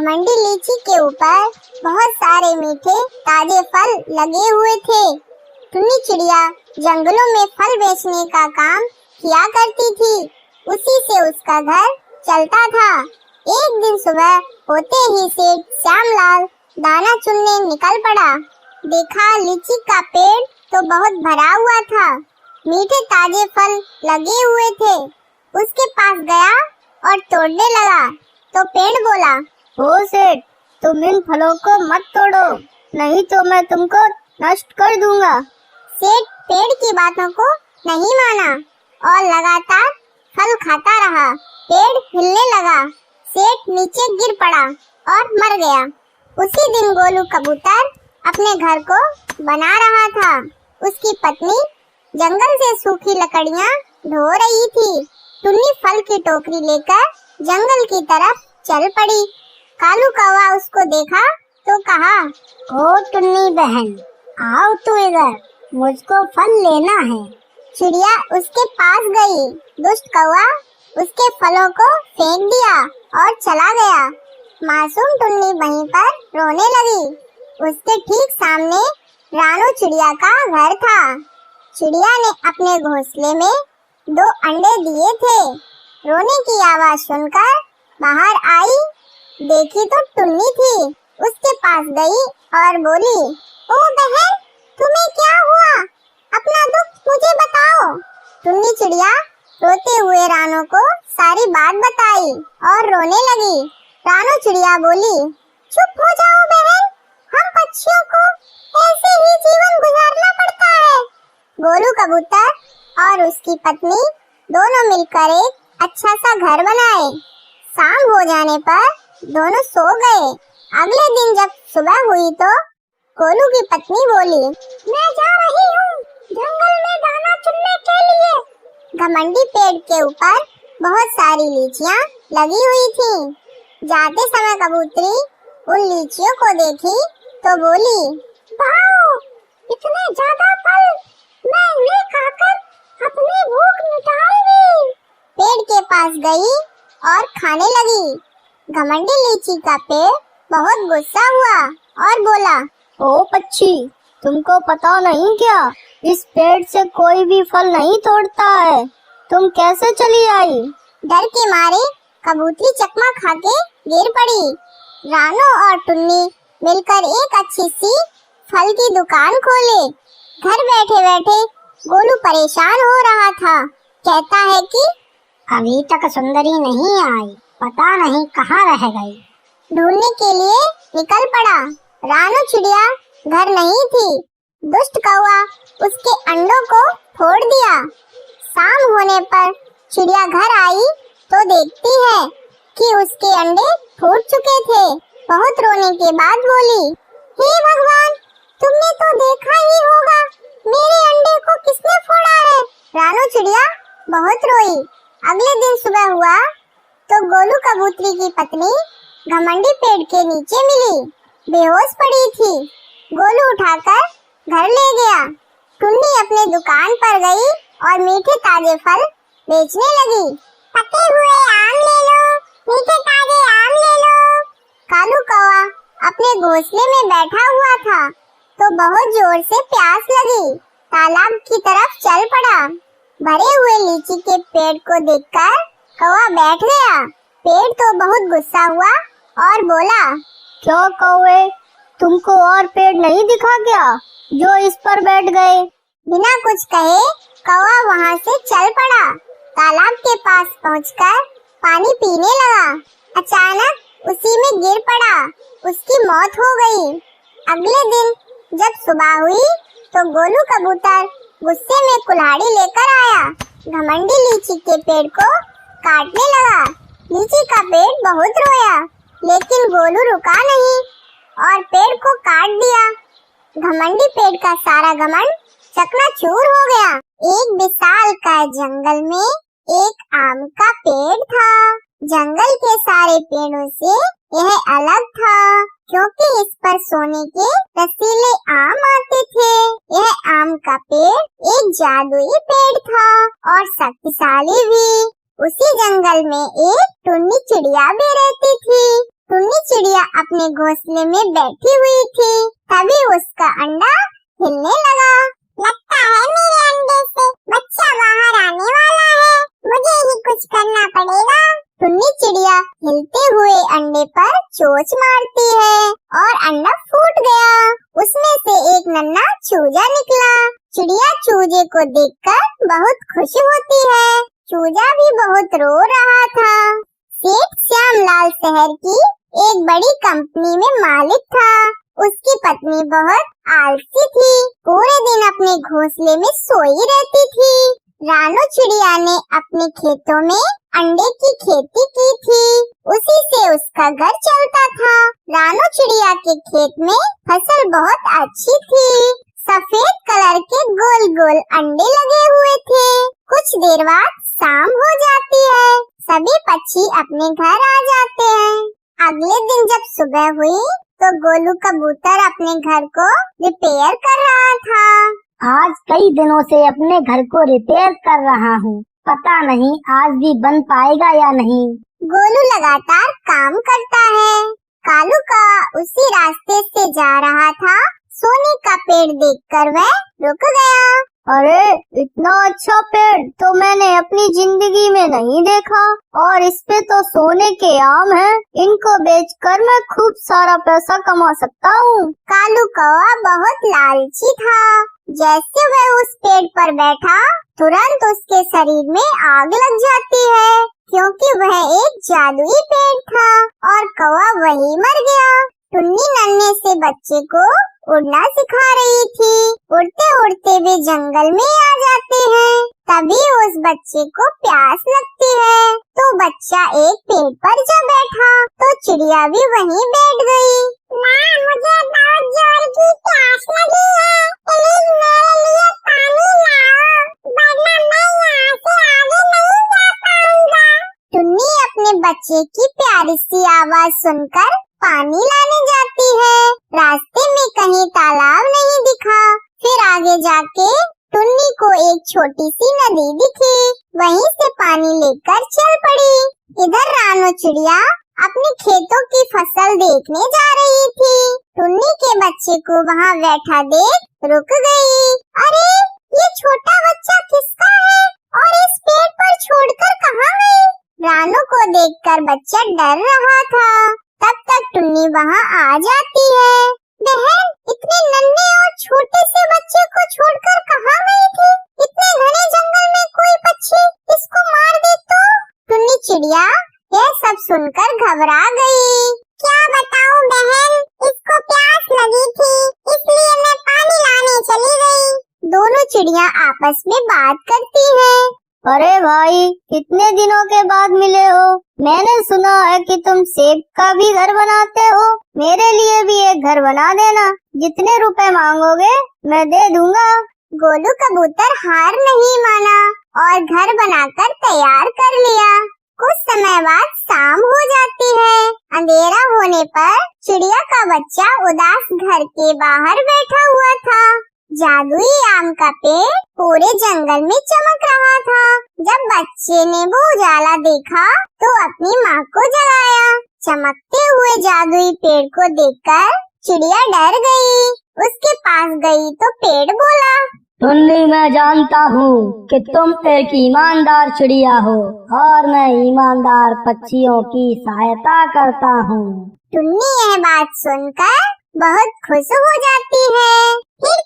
घमंडी लीची के ऊपर बहुत सारे मीठे ताजे फल लगे हुए थे। टुन्नी चिड़िया जंगलों में फल बेचने का काम किया करती थी। उसी से उसका घर चलता था। एक दिन सुबह होते ही सेठ श्यामलाल दाना चुनने निकल पड़ा। देखा लीची का पेड़ तो बहुत भरा हुआ था। मीठे ताजे फल लगे हुए थे। उसके पास गया और तोड़ने लगा तो पेड़ बोला, ओ सेठ, तुम इन फलों को मत तोड़ो, नहीं तो मैं तुमको नष्ट कर दूंगा। सेठ पेड़ की बातों को नहीं माना और लगातार फल खाता रहा। पेड़ हिलने लगा। सेठ नीचे गिर पड़ा और मर गया। उसी दिन गोलू कबूतर अपने घर को बना रहा था। उसकी पत्नी जंगल से सूखी लकड़ियां ढो रही थी। टुन्नी फल की टोकरी लेकर जंगल की तरफ चल पड़ी। कालू कौवा उसको देखा तो कहा, ओ टुन्नी बहन, आओ तू इधर, मुझको फल लेना है। चिड़िया उसके पास गई। दुष्ट कौवा उसके फलों को फेंक दिया और चला गया। मासूम टुन्नी वहीं पर रोने लगी। उसके ठीक सामने रानू चिड़िया का घर था। चिड़िया ने अपने घोंसले में 2 अंडे दिए थे। रोने की आवाज सुनकर बाहर आई। देखी तो टुन्नी थी। उसके पास गई और बोली, ओ बहन, तुम्हें क्या हुआ? अपना दुख मुझे बताओ। टुन्नी चिड़िया रोते हुए रानू को सारी बात बताई और रोने लगी। रानू चिड़िया बोली, चुप हो जाओ बहन, हम पक्षियों को ऐसे ही जीवन गुजारना पड़ता है। गोलू कबूतर और उसकी पत्नी दोनों मिलकर एक अच्छा सा घर बनाए। शाम हो जाने पर दोनों सो गए। अगले दिन जब सुबह हुई तो गोलू की पत्नी बोली, मैं जा रही हूँ जंगल में दाना चुनने के लिए। घमंडी पेड़ के ऊपर बहुत सारी लीचियाँ लगी हुई थी। जाते समय कबूतरी उन लीचियों को देखी तो बोली, वाओ, इतने ज्यादा फल, मैं इन्हें खाकर अपनी भूख मिटाऊंगी। पेड़ के पास गई और खाने लगी। घमंडी लीची का पेड़ बहुत गुस्सा हुआ और बोला, ओ पक्षी, तुमको पता नहीं क्या, इस पेड़ से कोई भी फल नहीं तोड़ता है। तुम कैसे चली आई? डर के मारे कबूतरी चकमा खाके गिर पड़ी। रानू और टुन्नी मिलकर एक अच्छी सी फल की दुकान खोले। घर बैठे बैठे गोलू परेशान हो रहा था। कहता है कि अभी तक सुंदरी नहीं आई, पता नहीं कहाँ रह गई। ढूंढने के लिए निकल पड़ा। रानू चिड़िया घर नहीं थी। दुष्ट कौवा उसके अंडों को फोड़ दिया। शाम होने पर चिड़िया घर आई तो देखती है कि उसके अंडे फूट चुके थे। बहुत रोने के बाद बोली, हे भगवान, तुमने तो देखा ही होगा मेरे अंडे को किसने फोड़ा है। रानू चिड़िया बहुत रोई। अगले दिन सुबह हुआ तो गोलू कबूतरी की पत्नी घमंडी पेड़ के नीचे मिली। बेहोश पड़ी थी। गोलू उठाकर घर ले गया। टुन्नी अपने दुकान पर गई और मीठे ताजे फल बेचने लगी। पके हुए आम ले लो, मीठे ताजे आम ले लो। कालू कौवा अपने घोंसले में बैठा हुआ था तो बहुत जोर से प्यास लगी। तालाब की तरफ चल पड़ा। भरे हुए लीची के पेड़ को देखकर कौवा बैठ गया। पेड़ तो बहुत गुस्सा हुआ और बोला, क्यों कौवे, तुमको और पेड़ नहीं दिखा क्या जो इस पर बैठ गए? बिना कुछ कहे कौवा वहाँ से चल पड़ा। तालाब के पास पहुँचकर पानी पीने लगा। अचानक उसी में गिर पड़ा। उसकी मौत हो गई। अगले दिन जब सुबह हुई तो गोलू कबूतर गुस्से में कुल्हाड़ी लेकर आया। घमंडी लीची के पेड़ को काटने लगा। लीची का पेड़ बहुत रोया, लेकिन गोलू रुका नहीं और पेड़ को काट दिया। घमंडी पेड़ का सारा घमंड चकनाचूर हो गया। एक विशाल का जंगल में एक आम का पेड़ था। जंगल के सारे पेड़ों से यह अलग था क्योंकि इस पर सोने के रसीले आम आते थे। यह आम का पेड़ एक जादुई पेड़ था और शक्तिशाली भी। उसी जंगल में एक टुन्नी चिड़िया भी रहती थी। टुन्नी चिड़िया अपने घोंसले में बैठी हुई थी। तभी उसका अंडा हिलने लगा। लगता है मेरे अंडे से बच्चा बाहर आने वाला है, मुझे ही कुछ करना पड़ेगा। टुन्नी चिड़िया हिलते हुए अंडे पर चोंच मारती है और अंडा फूट गया। उसमें से एक नन्हा चूजा निकला। चिड़िया चूजे को देखकर बहुत खुश होती है। चूजा भी बहुत रो रहा था। सेठ श्यामलाल शहर की एक बड़ी कंपनी में मालिक था। उसकी पत्नी बहुत आलसी थी, पूरे दिन अपने घोंसले में सोई रहती थी। रानो चिड़िया ने अपने खेतों में अंडे की खेती की थी, उसी से उसका घर चलता था। रानो चिड़िया के खेत में फसल बहुत अच्छी थी। सफेद कलर के गोल गोल अंडे लगे हुए थे। कुछ देर बाद शाम हो जाती है, सभी पक्षी अपने घर आ जाते हैं। अगले दिन जब सुबह हुई तो गोलू कबूतर अपने घर को रिपेयर कर रहा था। आज कई दिनों से अपने घर को रिपेयर कर रहा हूँ, पता नहीं आज भी बन पाएगा या नहीं। गोलू लगातार काम करता है। कालू का उसी रास्ते से जा रहा था। सोने का पेड़ देखकर वह रुक गया। अरे इतना अच्छा पेड़ तो मैंने अपनी जिंदगी में नहीं देखा, और इस पे तो सोने के आम हैं। इनको बेचकर मैं खूब सारा पैसा कमा सकता हूँ। कालू कौवा बहुत लालची था। जैसे वह उस पेड़ पर बैठा, तुरंत उसके शरीर में आग लग जाती है, क्योंकि वह एक जादुई पेड़ था और कौवा वहीं मर गया। टुन्नी नन्हे से बच्चे को उड़ना सिखा रही थी। उड़ते उड़ते वे जंगल में आ जाते हैं। तभी उस बच्चे को प्यास लगती है, तो बच्चा एक पेड़ पर जा बैठा तो चिड़िया भी वहीं बैठ गई। माँ, मुझे बहुत जोर की प्यास लगी है, प्लीज मेरे लिए पानी लाओ, वरना मैं यहाँ से आगे नहीं जा पाऊंगा। टुन्नी अपने बच्चे की प्यारी सी आवाज सुनकर पानी लाने जाती है। रास्ते में कहीं तालाब नहीं दिखा। फिर आगे जाके टुन्नी को एक छोटी सी नदी दिखी, वहीं से पानी लेकर चल पड़ी। इधर रानो चिड़िया अपने खेतों की फसल देखने जा रही थी। टुन्नी के बच्चे को वहाँ बैठा देख रुक गई। अरे ये छोटा बच्चा किसका है और इस पेड़ पर छोड़कर कहाँ गई? रानो को देखकर बच्चा डर रहा था। तब तक टुन्नी वहाँ आ जाती है। बहन, इतने नन्हे और छोटे से बच्चे को छोड़कर कहाँ गई थी? इतने घने जंगल में कोई पक्षी इसको मार दे तो? टुन्नी चिड़िया यह सब सुनकर घबरा गई। क्या बताऊं बहन, इसको प्यास लगी थी, इसलिए मैं पानी लाने चली गई। दोनों चिड़िया आपस में बात करती हैं। अरे भाई, कितने दिनों के बाद मिले हो। मैंने सुना है कि तुम सेब का भी घर बनाते हो। मेरे लिए भी एक घर बना देना। जितने रुपए मांगोगे मैं दे दूंगा। गोलू कबूतर हार नहीं माना और घर बनाकर तैयार कर लिया। कुछ समय बाद शाम हो जाती है। अंधेरा होने पर चिड़िया का बच्चा उदास घर के बाहर बैठा हुआ था। जादुई आम का पेड़ पूरे जंगल में चमक रहा था। जब बच्चे ने वो उजाला देखा तो अपनी माँ को जगाया। चमकते हुए जादुई पेड़ को देखकर चिड़िया डर गई। उसके पास गई तो पेड़ बोला, टुन्नी, मैं जानता हूँ कि तुम एक ईमानदार चिड़िया हो और मैं ईमानदार पक्षियों की सहायता करता हूँ। टुन्नी यह बात सुनकर बहुत खुश हो जाती है। फिर